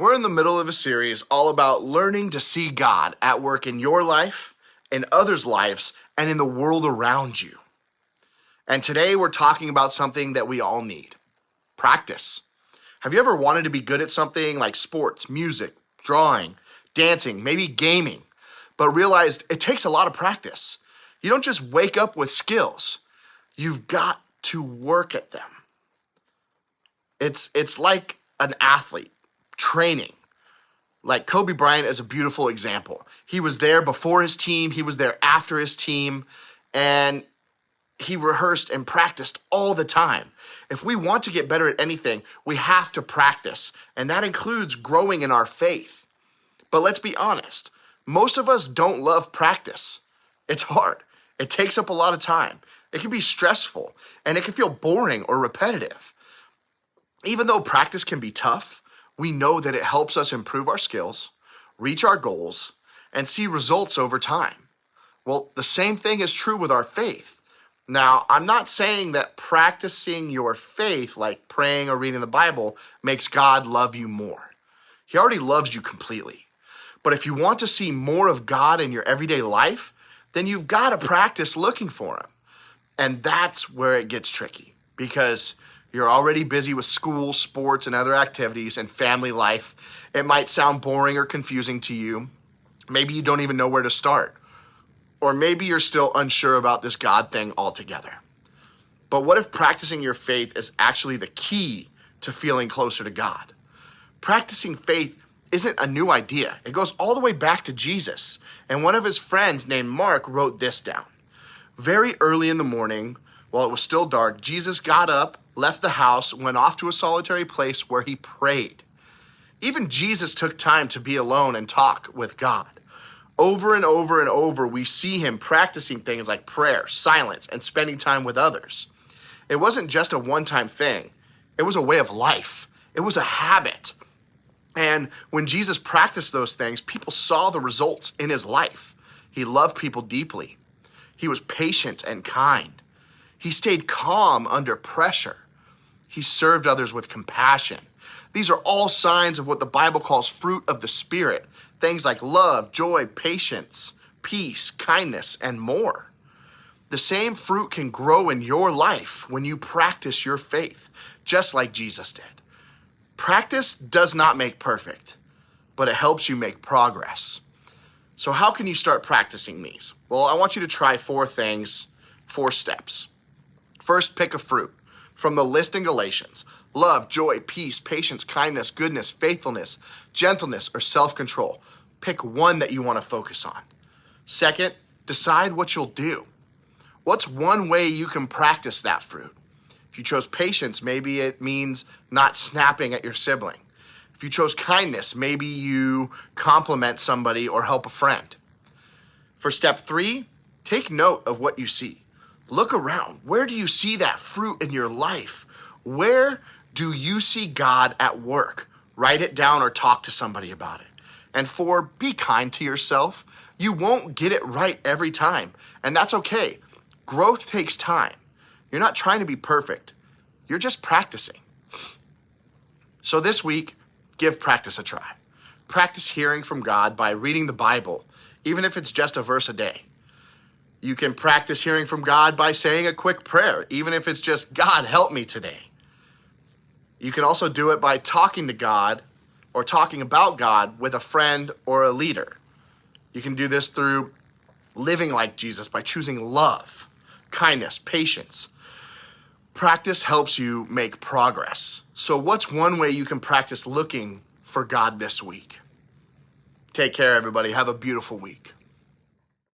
We're in the middle of a series all about learning to see God at work in your life, in others' lives, and in the world around you. And today we're talking about something that we all need: practice. Have you ever wanted to be good at something like sports, music, drawing, dancing, maybe gaming, but realized it takes a lot of practice? You don't just wake up with skills. You've got to work at them. It's like an athlete training. Like Kobe Bryant is a beautiful example. He was there before his team, he was there after his team, and he rehearsed and practiced all the time. If we want to get better at anything, we have to practice, and that includes growing in our faith. But let's be honest, most of us don't love practice. It's hard. It takes up a lot of time. It can be stressful, and it can feel boring or repetitive. Even though practice can be tough, we know that it helps us improve our skills, reach our goals, and see results over time. Well, the same thing is true with our faith. Now, I'm not saying that practicing your faith, like praying or reading the Bible, makes God love you more. He already loves you completely. But if you want to see more of God in your everyday life, then you've got to practice looking for him. And that's where it gets tricky, because you're already busy with school, sports, and other activities and family life. It might sound boring or confusing to you. Maybe you don't even know where to start. Or maybe you're still unsure about this God thing altogether. But what if practicing your faith is actually the key to feeling closer to God? Practicing faith isn't a new idea. It goes all the way back to Jesus. And one of his friends named Mark wrote this down. Very early in the morning, while it was still dark, Jesus got up, left the house, went off to a solitary place where he prayed. Even Jesus took time to be alone and talk with God. Over and over and over, we see him practicing things like prayer, silence, and spending time with others. It wasn't just a one-time thing. It was a way of life. It was a habit. And when Jesus practiced those things, people saw the results in his life. He loved people deeply. He was patient and kind. He stayed calm under pressure. He served others with compassion. These are all signs of what the Bible calls fruit of the Spirit. Things like love, joy, patience, peace, kindness, and more. The same fruit can grow in your life when you practice your faith, just like Jesus did. Practice does not make perfect, but it helps you make progress. So how can you start practicing these? Well, I want you to try 4 steps. First, pick a fruit from the list in Galatians: love, joy, peace, patience, kindness, goodness, faithfulness, gentleness, or self-control. Pick one that you want to focus on. Second, decide what you'll do. What's one way you can practice that fruit? If you chose patience, maybe it means not snapping at your sibling. If you chose kindness, maybe you compliment somebody or help a friend. For step 3, take note of what you see. Look around. Where do you see that fruit in your life? Where do you see God at work? Write it down or talk to somebody about it. And 4, be kind to yourself. You won't get it right every time, and that's okay. Growth takes time. You're not trying to be perfect. You're just practicing. So this week, give practice a try. Practice hearing from God by reading the Bible, even if it's just a verse a day. You can practice hearing from God by saying a quick prayer, even if it's just, God, help me today. You can also do it by talking to God or talking about God with a friend or a leader. You can do this through living like Jesus by choosing love, kindness, patience. Practice helps you make progress. So what's one way you can practice looking for God this week? Take care, everybody. Have a beautiful week.